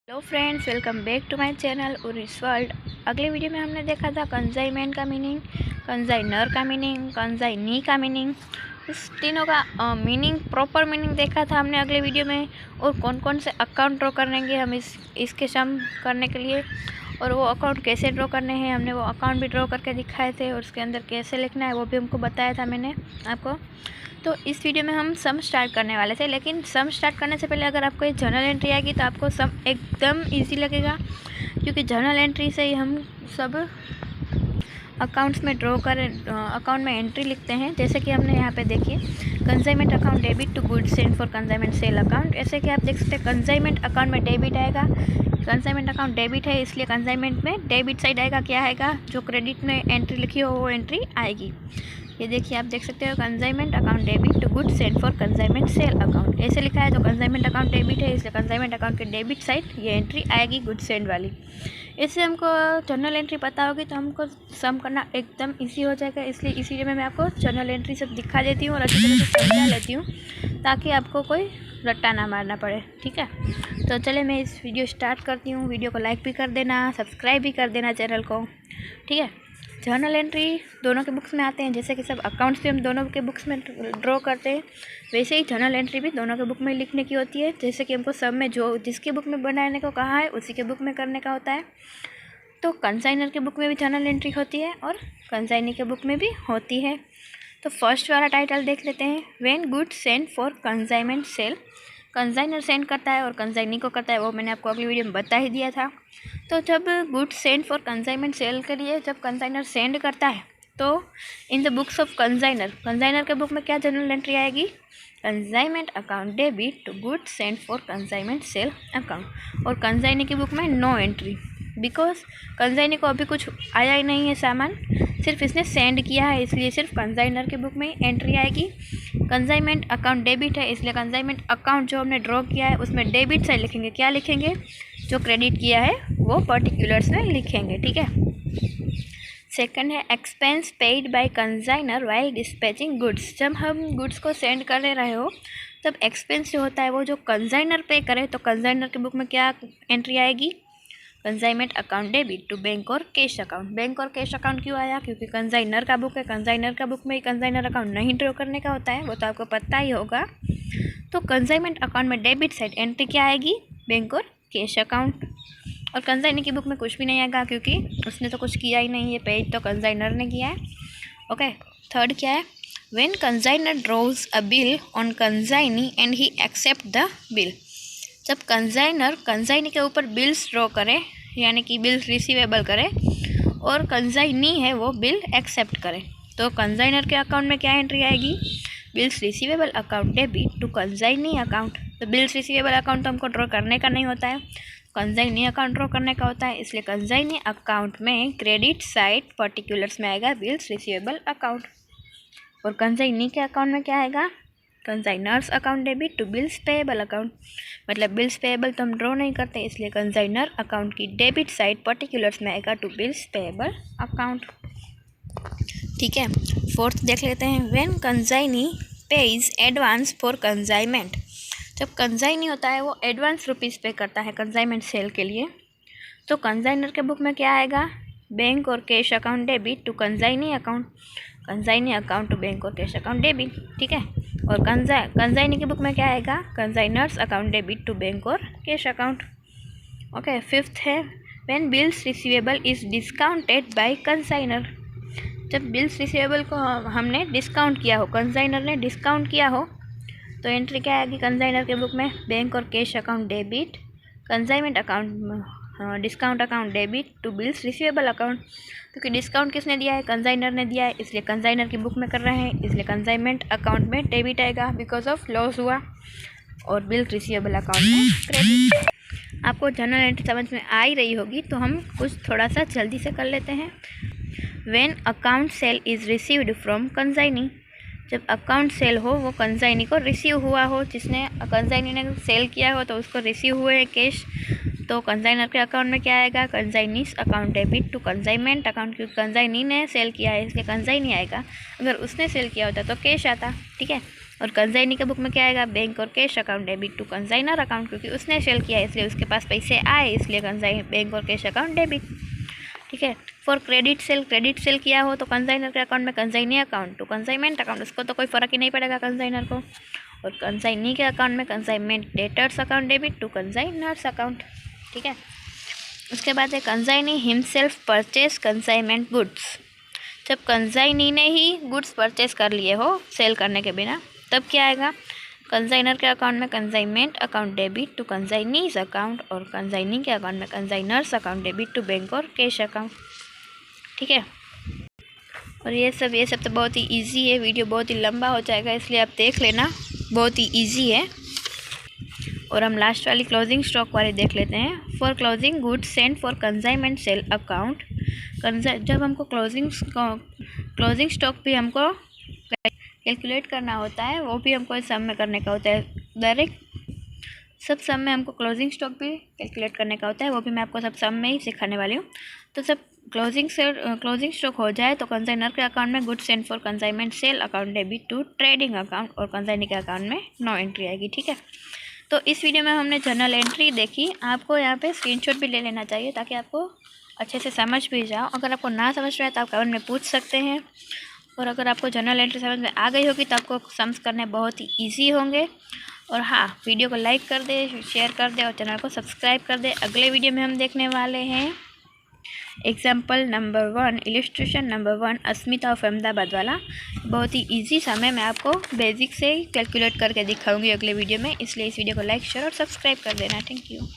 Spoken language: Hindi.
Hello friends, welcome back to my channel उरिस वर्ल्ड। अगले वीडियो में हमने देखा था कंजाइमेंट का मीनिंग, कंजाइनर का मीनिंग, कंजाइनी का मीनिंग। इस तीनों का मीनिंग, प्रॉपर मीनिंग देखा था हमने अगले वीडियो में। और कौन कौन से अकाउंट ड्रॉ करेंगे हम इसके सम करने के लिए, और वो अकाउंट कैसे ड्रॉ करने हैं, हमने वो अकाउंट भी ड्रॉ करके दिखाए थे। और उसके अंदर कैसे लिखना है वो भी हमको बताया था मैंने आपको। तो इस वीडियो में हम सम स्टार्ट करने वाले थे, लेकिन सम स्टार्ट करने से पहले अगर आपको ये जर्नल एंट्री आएगी तो आपको सम एकदम इजी लगेगा, क्योंकि जर्नल एंट्री से ही हम सब अकाउंट्स में ड्रॉ करें, अकाउंट में एंट्री लिखते हैं। जैसे कि हमने यहाँ पे देखिए, consignment account debit to goods send for consignment sale account. ऐसे कि आप देख सकते हैं कंसाइनमेंट अकाउंट में डेबिट आएगा, कंसाइनमेंट अकाउंट डेबिट है इसलिए कंसाइनमेंट में डेबिट साइड आएगा। क्या आएगा? जो क्रेडिट में एंट्री लिखी हो वो एंट्री आएगी। ये देखिए, आप देख सकते हो consignment account debit to goods send for consignment sale account ऐसे लिखा है। तो कंसाइनमेंट अकाउंट डेबिट है इसलिए कंसाइनमेंट अकाउंट के डेबिट साइड ये एंट्री आएगी, गुड्स सेंड वाली। इससे हमको जर्नल एंट्री पता होगी तो हमको सम करना एकदम इजी हो जाएगा। इसलिए इसी लिए मैं आपको जर्नल एंट्री सब दिखा देती हूँ और अच्छी तरह से समझा लेती हूँ, ताकि आपको कोई रट्टा ना मारना पड़े। ठीक है, तो चले मैं इस वीडियो स्टार्ट करती हूँ। वीडियो को लाइक भी कर देना, सब्सक्राइब भी कर देना चैनल को। ठीक है, जर्नल एंट्री दोनों के बुक्स में आते हैं। जैसे कि सब अकाउंट्स भी हम दोनों के बुक्स में ड्रॉ करते हैं, वैसे ही जर्नल एंट्री भी दोनों के बुक में लिखने की होती है। जैसे कि हमको सब में जो जिसके बुक में बनाने को कहा है उसी के बुक में करने का होता है। तो कंसाइनर के बुक में भी जर्नल एंट्री होती है और कंसाइनी के बुक में भी होती है। तो फर्स्ट वाला टाइटल देख लेते हैं, when goods send for consignment sale. Consignor send करता है और कंसाइनी को करता है, वो मैंने आपको अगली वीडियो में बता ही दिया था। तो जब goods send for consignment sale के लिए जब कंसाइनर सेंड करता है तो in the books of consignor, consignor के बुक में क्या जर्नल एंट्री आएगी? Consignment account debit to goods send for consignment sale account. और कंसाइनी की बुक में नो एंट्री, बिकॉज कंसाइनी को अभी कुछ आया ही नहीं है सामान, सिर्फ इसने सेंड किया है, इसलिए सिर्फ कंसाइनर के बुक में एंट्री आएगी। कंसाइनमेंट अकाउंट डेबिट है इसलिए कंसाइनमेंट अकाउंट जो हमने ड्रॉ किया है उसमें डेबिट साइड लिखेंगे। क्या लिखेंगे? जो क्रेडिट किया है वो पर्टिकुलर्स में लिखेंगे। ठीक है, सेकंड है expense paid by consignor while dispatching goods. जब हम गुड्स को सेंड कर रहे हो तब एक्सपेंस जो होता है वो जो कंसाइनर पे करे, तो कंसाइनर के बुक में क्या एंट्री आएगी? Consignment account debit to bank और कैश अकाउंट। बैंक और कैश अकाउंट क्यों आया? क्योंकि कंसाइनर का बुक है, कंसाइनर का बुक में कंसाइनर अकाउंट नहीं ड्रॉ करने का होता है, वो तो आपको पता ही होगा। तो कंसाइनमेंट अकाउंट में डेबिट साइड एंट्री क्या आएगी? बैंक और कैश अकाउंट। और कंसाइनी की बुक में कुछ भी नहीं आएगा, क्योंकि उसने तो कुछ किया ही नहीं है, पेज तो कंसाइनर ने किया है। ओके, थर्ड क्या है? When consignor draws a bill on consignee and he accept the bill. जब कंसाइनर कंसाइनी के ऊपर बिल्स ड्रॉ करे, यानी कि बिल्स रिसीवेबल करे, और कंसाइनी है वो बिल एक्सेप्ट करे, तो कंसाइनर के अकाउंट में क्या एंट्री आएगी? Bills receivable account debit to consignee account. तो बिल्स रिसीवेबल अकाउंट तो हमको ड्रॉ करने का नहीं होता है, कंसाइनी अकाउंट ड्रॉ करने का होता है, इसलिए कंसाइनी अकाउंट में क्रेडिट साइड पर्टिकुलर्स में आएगा बिल्स रिसीवेबल अकाउंट। और कंसाइनी के अकाउंट में क्या आएगा? Consignor's account debit to bills payable account. मतलब बिल्स पेएबल तो हम ड्रॉ नहीं करते, इसलिए कंसाइनर अकाउंट की डेबिट साइड पर्टिकुलर्स में आएगा टू बिल्स पेएबल अकाउंट। ठीक है, फोर्थ देख लेते हैं, when consignee page advance for consignment. जब कंसाइनी होता है वो एडवांस रुपीज़ पे करता है कंसाइनमेंट सेल के लिए, तो कंसाइनर के बुक में क्या आएगा? बैंक और cash account debit to consignee account, consignee account to bank और कैश अकाउंट डेबिट। ठीक है, और कंसाइनी की बुक में क्या आएगा? Consignor's account debit to bank और कैश अकाउंट। ओके, फिफ्थ है, when bills receivable is discounted by consignor. जब बिल्स रिसीवेबल को हमने डिस्काउंट किया हो, कंसाइनर ने डिस्काउंट किया हो, तो एंट्री क्या आएगी कंसाइनर के बुक में? बैंक और cash account debit, consignment account discount account debit to bills receivable account. क्योंकि डिस्काउंट किसने दिया है? कंसाइनर ने दिया है, इसलिए कंसाइनर की बुक में कर रहे हैं, इसलिए कंसाइनमेंट अकाउंट में डेबिट आएगा बिकॉज ऑफ लॉस हुआ, और बिल रिसीवेबल अकाउंट में क्रेडिट। आपको जर्नल एंट्री समझ में आ ही रही होगी, तो हम कुछ थोड़ा सा जल्दी से कर लेते हैं। When account cell is received from consignee. जब अकाउंट सेल हो वो कंसाइनी को रिसीव हुआ हो, जिसने कंसाइनी ने सेल किया हो तो उसको रिसीव हुए कैश, तो कंसाइनर के अकाउंट में क्या आएगा? Consignee's account debit to consignment account. क्योंकि कंसाइनी ने सेल किया है इसलिए कंसाइनी आएगा, अगर उसने सेल किया होता तो कैश आता। ठीक है, और कंसाइनी के बुक में क्या आएगा, बैंक और cash account debit to consignor account, क्योंकि उसने सेल किया इसलिए उसके पास पैसे आए, इसलिए कंसाइन बैंक और कैश अकाउंट डेबिट। ठीक है। फॉर क्रेडिट सेल किया हो तो कंसाइनर के अकाउंट में consignee account to consignment account, उसको तो कोई फ़र्क ही नहीं पड़ेगा कंसाइनर को। और कंसाइनी के अकाउंट में consignment debtors account debit to consignor's account. ठीक है। उसके बाद है consignee himself purchase consignment goods. जब कंसाइनी ने ही गुड्स परचेज कर लिए हो सेल करने के बिना, तब क्या आएगा, कंसाइनर के अकाउंट में consignment account debit to consignee's account, और कंसाइनी के अकाउंट में consignor's account debit to bank और कैश अकाउंट। ठीक है। और ये सब तो बहुत ही इजी है, वीडियो बहुत ही लंबा हो जाएगा इसलिए आप देख लेना, बहुत ही इजी है। और हम लास्ट वाली क्लोजिंग स्टॉक वाली देख लेते हैं। For closing goods send for consignment sale account, जब हमको क्लोजिंग स्टॉक भी हमको कैलकुलेट करना होता है, वो भी हमको इस सम में करने का होता है। डायरेक्ट सब सम में हमको क्लोजिंग स्टॉक भी कैलकुलेट करने का होता है, वो भी मैं आपको सब सम में ही सिखाने वाली हूँ। तो जब क्लोजिंग स्टॉक हो जाए तो कंसाइनर के अकाउंट में goods send for consignment sale account debit to trading account, और कंसाइनी के अकाउंट में नो एंट्री आएगी। ठीक है। तो इस वीडियो में हमने जर्नल एंट्री देखी, आपको यहाँ पे स्क्रीनशॉट भी ले लेना चाहिए ताकि आपको अच्छे से समझ भी जाओ। अगर आपको ना समझ में आए तो आप कमेंट में पूछ सकते हैं। और अगर आपको जर्नल एंट्री समझ में आ गई होगी तो आपको सम्स करने बहुत ही ईजी होंगे। और हाँ, वीडियो को लाइक कर दे, शेयर कर दे और चैनल को सब्सक्राइब कर दे। अगले वीडियो में हम देखने वाले हैं example number 1, illustration number 1, Asmita of Ahmedabad वाला। बहुत ही इजी समय मैं आपको बेसिक से कैलकुलेट करके दिखाऊंगी अगले वीडियो में, इसलिए इस वीडियो को लाइक शेयर और सब्सक्राइब कर देना। Thank you.